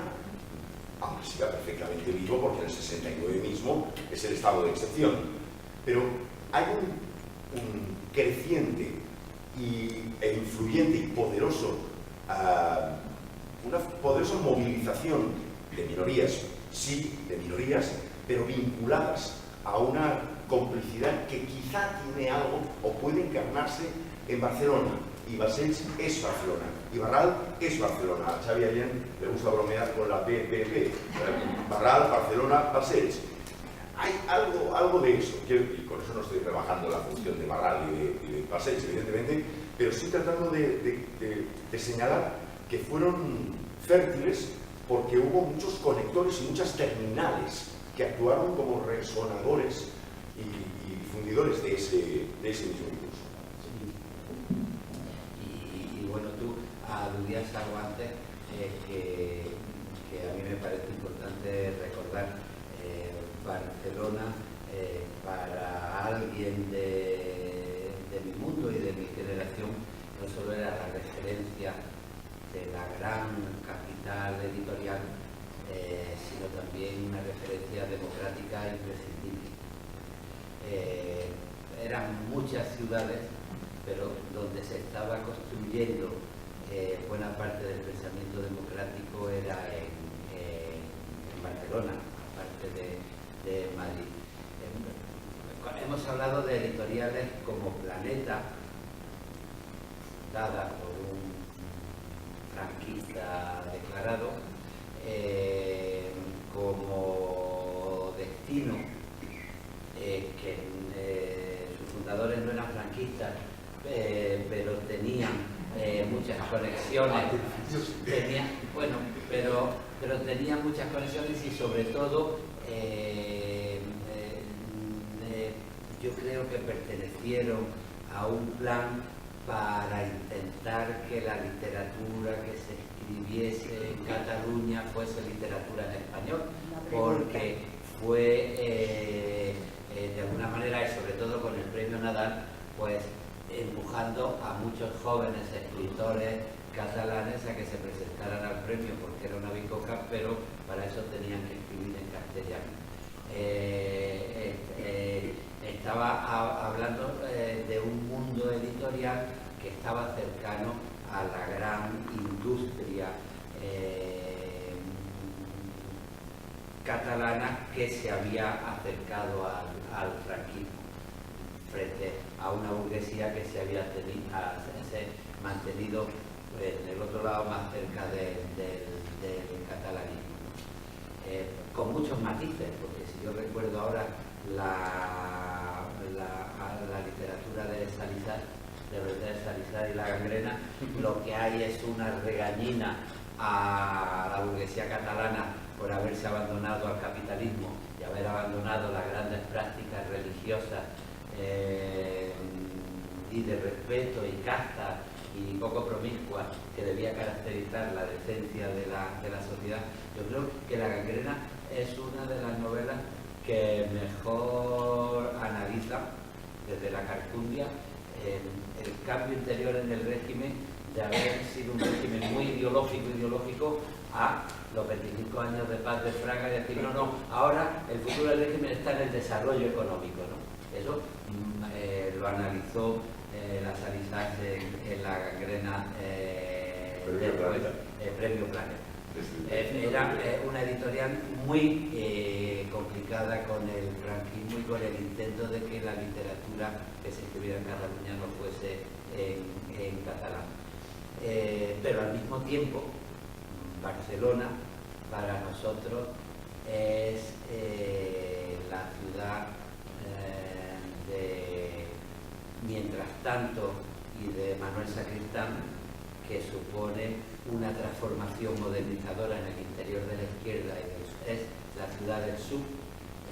aunque siga perfectamente vivo, porque en el 69 mismo es el estado de excepción. Pero hay un creciente e influyente y poderoso, una poderosa movilización de minorías, sí, de minorías, pero vinculadas a una complicidad que quizá tiene algo o puede encarnarse en Barcelona. Y Balcells es Barcelona, y Barral es Barcelona. A Xavi Allén le gusta bromear con la BBB, Barral, Barcelona, Balcells. Hay algo de eso, y con eso no estoy rebajando la función de Barral y de Balcells, evidentemente, pero sí tratando de señalar que fueron fértiles porque hubo muchos conectores y muchas terminales que actuaron como resonadores y difundidores de ese mismo impulso. Y bueno, tú aludías algo antes que a mí me parece importante recordar. Barcelona, para alguien de mi mundo y de mi generación, no solo era la referencia de la gran capital editorial, sino también una referencia democrática imprescindible. Eran muchas ciudades, pero donde se estaba construyendo buena parte del pensamiento democrático era en Barcelona, aparte de Madrid. Hemos hablado de editoriales como Planeta, dada por un franquista declarado, como Destino, que sus fundadores no eran franquistas, pero tenían muchas conexiones, pero tenían muchas conexiones y sobre todo yo creo que pertenecieron a un plan para intentar que la literatura que se escribiese en Cataluña fuese literatura en español, porque fue de alguna manera, y sobre todo con el premio Nadal, pues empujando a muchos jóvenes escritores catalanes a que se presentaran al premio, porque era una bicoca, pero para eso tenían que escribir en castellano. Estaba hablando de un mundo editorial que estaba cercano a la gran industria catalana que se había acercado al franquismo, frente a una burguesía que se había mantenido en el otro lado, más cerca del catalanismo. Con muchos matices, porque si yo recuerdo ahora la literatura de Salazar, de Salazar y La Gangrena, lo que hay es una regañina a la burguesía catalana por haberse abandonado al capitalismo y haber abandonado las grandes prácticas religiosas y de respeto y casta y poco promiscua que debía caracterizar la decencia de la sociedad. Yo creo que La Gangrena es una de las novelas que mejor analiza desde la carcundia el cambio interior en el régimen, de haber sido un régimen muy ideológico a los 25 años de paz de Fraga y decir, no, ahora el futuro del régimen está en el desarrollo económico, ¿no? Eso lo analizó la Salazar en La Gangrena Premio Planeta. Era una editorial muy complicada con el franquismo y con el intento de que la literatura que se escribiera en Cataluña no fuese en catalán. Pero al mismo tiempo, Barcelona para nosotros es la ciudad de Mientras tanto y de Manuel Sacristán, que supone una transformación modernizadora en el interior de la izquierda. Es la ciudad del sur,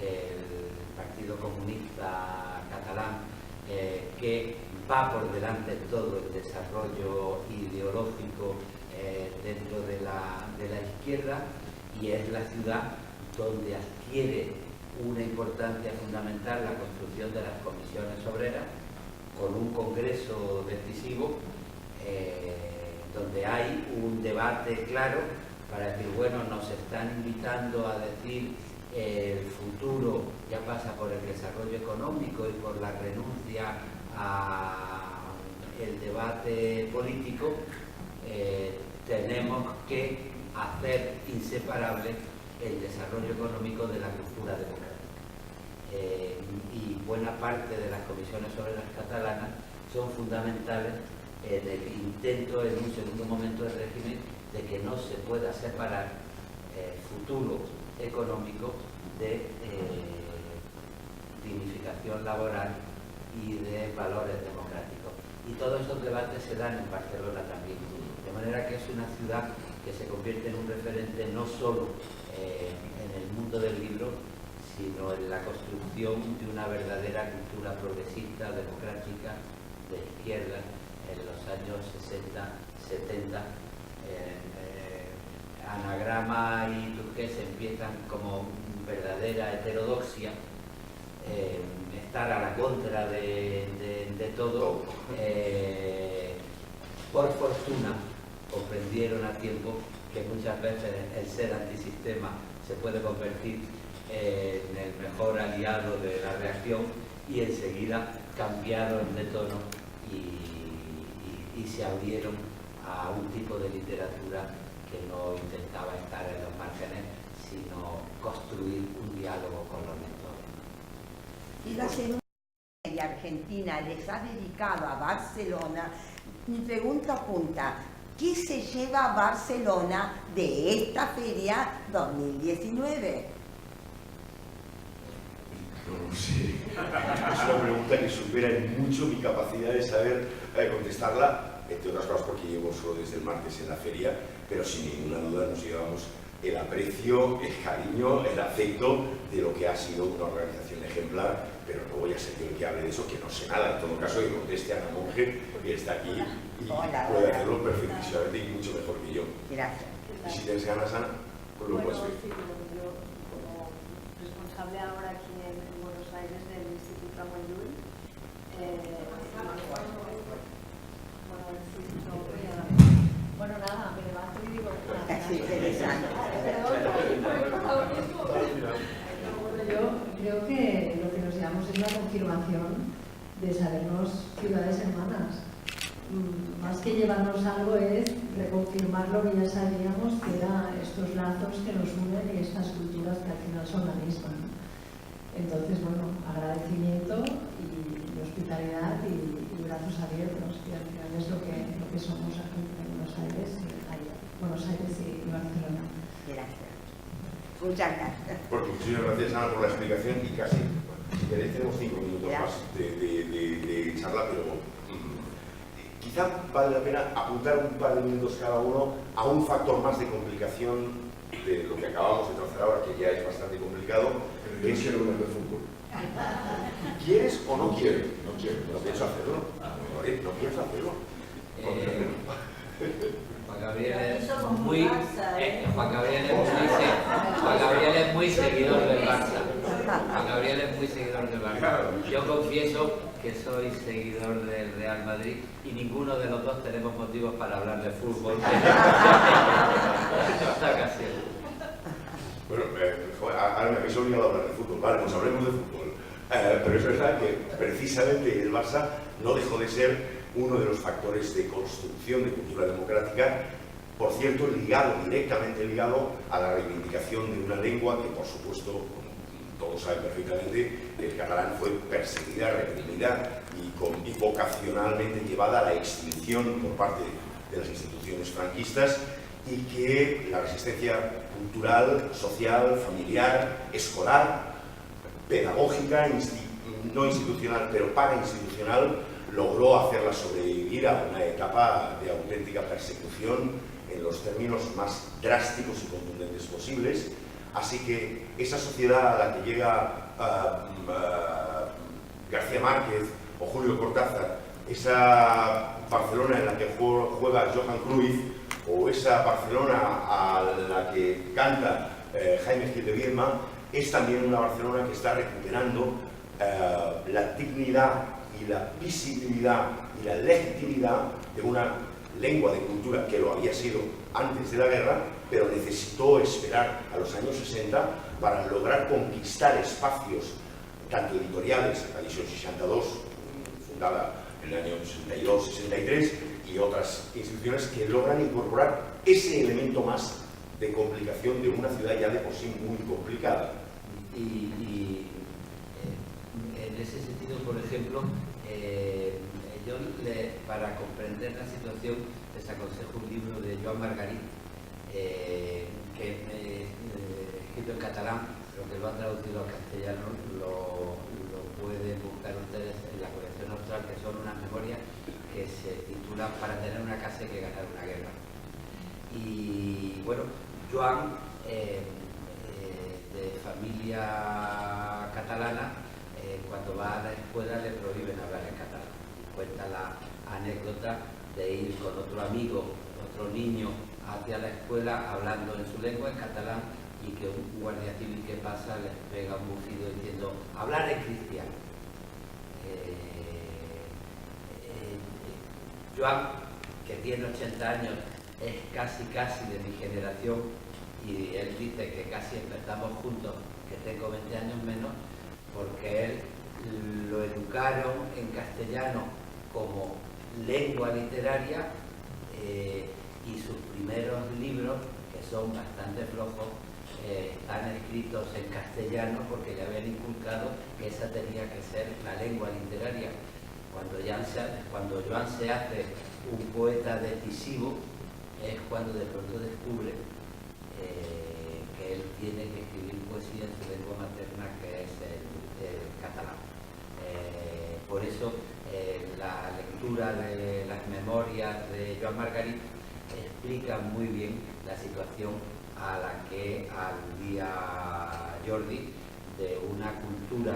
el Partido Comunista Catalán, que va por delante de todo el desarrollo ideológico dentro de la izquierda, y es la ciudad donde adquiere una importancia fundamental la construcción de las comisiones obreras, con un congreso decisivo, donde hay un debate claro para decir, bueno, nos están invitando a decir el futuro ya pasa por el desarrollo económico y por la renuncia al debate político, tenemos que hacer inseparable el desarrollo económico de la cultura democrática. Y buena parte de las comisiones obreras catalanas son fundamentales en el intento, en un segundo momento del régimen, de que no se pueda separar futuro económico de dignificación laboral y de valores democráticos. Y todos esos debates se dan en Barcelona también, de manera que es una ciudad que se convierte en un referente no solo en el mundo del libro, sino en la construcción de una verdadera cultura progresista, democrática, de izquierda, en los años 60, 70. Anagrama y Turqués empiezan como verdadera heterodoxia, estar a la contra de todo. Por fortuna comprendieron a tiempo que muchas veces el ser antisistema se puede convertir en el mejor aliado de la reacción, y enseguida cambiaron de tono y se abrieron a un tipo de literatura que no intentaba estar en los márgenes, sino construir un diálogo con los lectores. Y la Segunda de Argentina les ha dedicado a Barcelona. Mi pregunta apunta, ¿qué se lleva a Barcelona de esta feria 2019? No lo sé. Es una pregunta que supera en mucho mi capacidad de saber contestarla, entre otras cosas porque llevo solo desde el martes en la feria, pero sin ninguna duda nos llevamos el aprecio, el cariño, el afecto de lo que ha sido una organización ejemplar, pero no voy a ser yo el que hable de eso, que no sé nada. En todo caso, que conteste a Ana Monge, que está aquí y puede hacerlo perfectísimamente y mucho mejor que yo. Gracias. Y si tienes ganas, Ana, pues lo puedes ver. Sí, yo como responsable ahora aquí en Buenos Aires del Instituto Ramón Llull, bueno, nada, me levanto y digo, Sí, interesante. Bueno, yo creo que lo que nos llevamos es la confirmación de sabernos ciudades hermanas. Más que llevarnos algo es reconfirmar lo que ya sabíamos, que eran estos lazos que nos unen y estas culturas que al final son la misma, ¿no? Entonces, bueno, agradecimiento y hospitalidad y brazos abiertos, que al final es lo que somos aquí en Buenos Aires y Barcelona. Gracias. Muchas gracias. Porque muchísimas gracias, Ana, por la explicación y casi, si queréis, tenemos 5 minutos más de charla, pero quizá vale la pena apuntar un par de minutos cada uno a un factor más de complicación de lo que acabamos de trazar ahora, que ya es bastante complicado. Pero yo quiero ver de fútbol. ¿Quieres o no quieres? No quiero, no pienso hacerlo. No pienso hacerlo. Juan Gabriel es muy seguidor del Barça. Juan Gabriel es muy seguidor del Barça. Yo confieso que soy seguidor del Real Madrid y ninguno de los dos tenemos motivos para hablar de fútbol. Esta ocasión. Bueno, ahora me habéis obligado a hablar de fútbol. Vale, pues hablemos de fútbol. Pero es verdad que precisamente el Barça no dejó de ser uno de los factores de construcción de cultura democrática, por cierto, directamente ligado a la reivindicación de una lengua que, por supuesto, todos saben perfectamente, el catalán fue perseguida, reprimida y vocacionalmente llevada a la extinción por parte de las instituciones franquistas, y que la resistencia cultural, social, familiar, escolar, pedagógica, no institucional, pero parainstitucional, logró hacerla sobrevivir a una etapa de auténtica persecución en los términos más drásticos y contundentes posibles. Así que esa sociedad a la que llega García Márquez o Julio Cortázar, esa Barcelona en la que juega Johan Cruyff, o esa Barcelona a la que canta Jaime Gil de Biedma, es también una Barcelona que está recuperando la dignidad y la visibilidad y la legitimidad de una lengua de cultura que lo había sido antes de la guerra, pero necesitó esperar a los años 60 para lograr conquistar espacios, tanto editoriales, la edición 62, fundada en el año 62-63, y otras instituciones que logran incorporar ese elemento más de complicación de una ciudad ya de por sí muy complicada. Y en ese sentido, por ejemplo, yo para comprender la situación les aconsejo un libro de Joan Margarit, que escrito en catalán, pero que lo ha traducido al castellano, lo pueden buscar ustedes en la colección austral, que son unas memorias que se titulan Para tener una casa hay que ganar una guerra. Y bueno, Joan, de familia catalana, cuando va a la escuela le prohíben hablar en catalán. Cuenta la anécdota de ir con otro amigo, otro niño, hacia la escuela hablando en su lengua, en catalán, y que un guardia civil que pasa les pega un bufido diciendo hablar en cristiano. Joan, que tiene 80 años, es casi de mi generación, y él dice que casi empezamos juntos, que tengo 20 años menos, porque él lo educaron en castellano como lengua literaria, y sus primeros libros, que son bastante flojos, están escritos en castellano porque le habían inculcado que esa tenía que ser la lengua literaria. Cuando Joan se hace un poeta decisivo, es cuando de pronto descubre que él tiene que escribir poesía en su lengua materna, que es el catalán. Por eso la lectura de las memorias de Joan Margarit explica muy bien la situación a la que aludía Jordi, de una cultura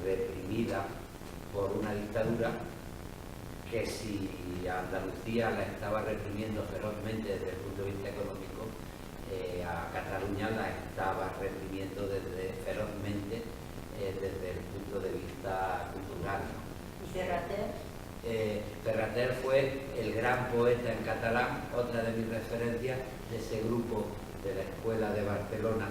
reprimida por una dictadura que si Andalucía la estaba reprimiendo ferozmente desde el punto de vista económico, a Cataluña la estaba reprimiendo ferozmente desde el punto de vista cultural. ¿Y Ferrater? Ferrater fue el gran poeta en catalán, otra de mis referencias de ese grupo de la Escuela de Barcelona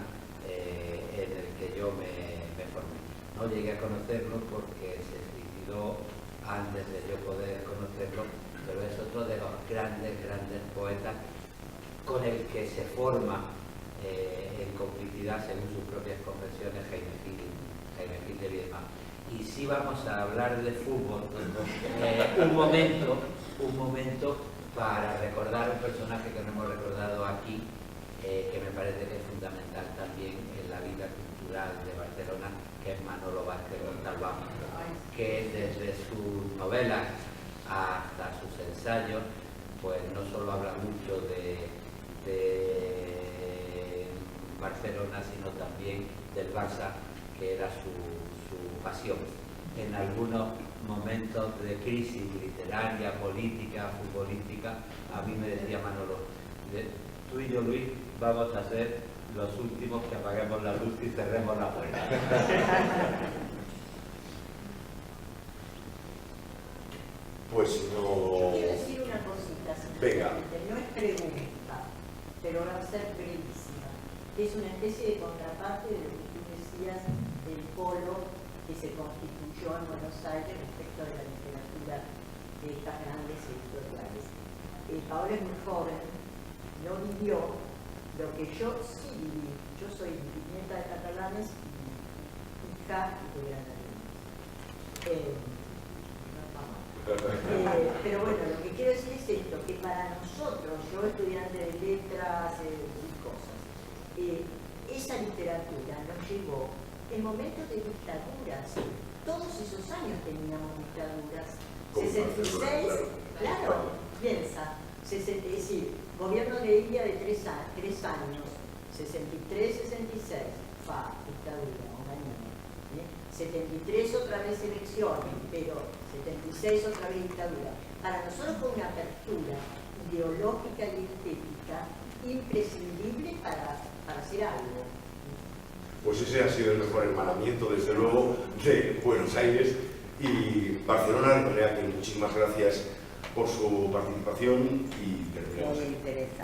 en el que yo me formé. No llegué a conocerlo porque se suicidó antes de yo poder conocerlo, pero es otro de los grandes poetas con el que se forma en complicidad, según sus propias confesiones, Jaime Gil de Biedma. Y si vamos a hablar de fútbol, un momento para recordar un personaje que no hemos recordado aquí, que me parece que es fundamental también en la vida cultural de Barcelona, que es Manolo Vázquez Montalbán, que desde sus novelas hasta sus ensayos, pues no solo habla mucho de Barcelona, sino también del Barça, que era su pasión. En algunos momentos de crisis literaria, política, futbolística, a mí me decía Manolo, tú y yo, Luis, vamos a ser los últimos que apaguemos la luz y cerremos la puerta. Pues no... Quiero decir una cosita, Venga. No es pregunta, pero va a ser brevísima. Es una especie de contraparte de lo que tú decías del polo que se constituyó en Buenos Aires respecto de la literatura de estas grandes editoriales. Paola es muy joven, no vivió lo que yo sí viví. Yo soy nieta de catalanes y hija de granadinos. Pero bueno, lo que quiero decir es esto, que para nosotros, yo estudiante de letras y cosas, esa literatura nos llevó en momentos de dictaduras. Todos esos años teníamos dictaduras. 66, claro, piensa, es decir, gobierno de India de 3 años, 63, 66, dictadura, un año. 73 otra vez elecciones, pero 76 otra vez dictadura. Para nosotros fue una apertura ideológica y estética imprescindible para hacer algo. Pues ese ha sido el mejor hermanamiento, desde luego, de Buenos Aires y Barcelona, de manera que muchísimas gracias por su participación y terminamos. Muy interesante.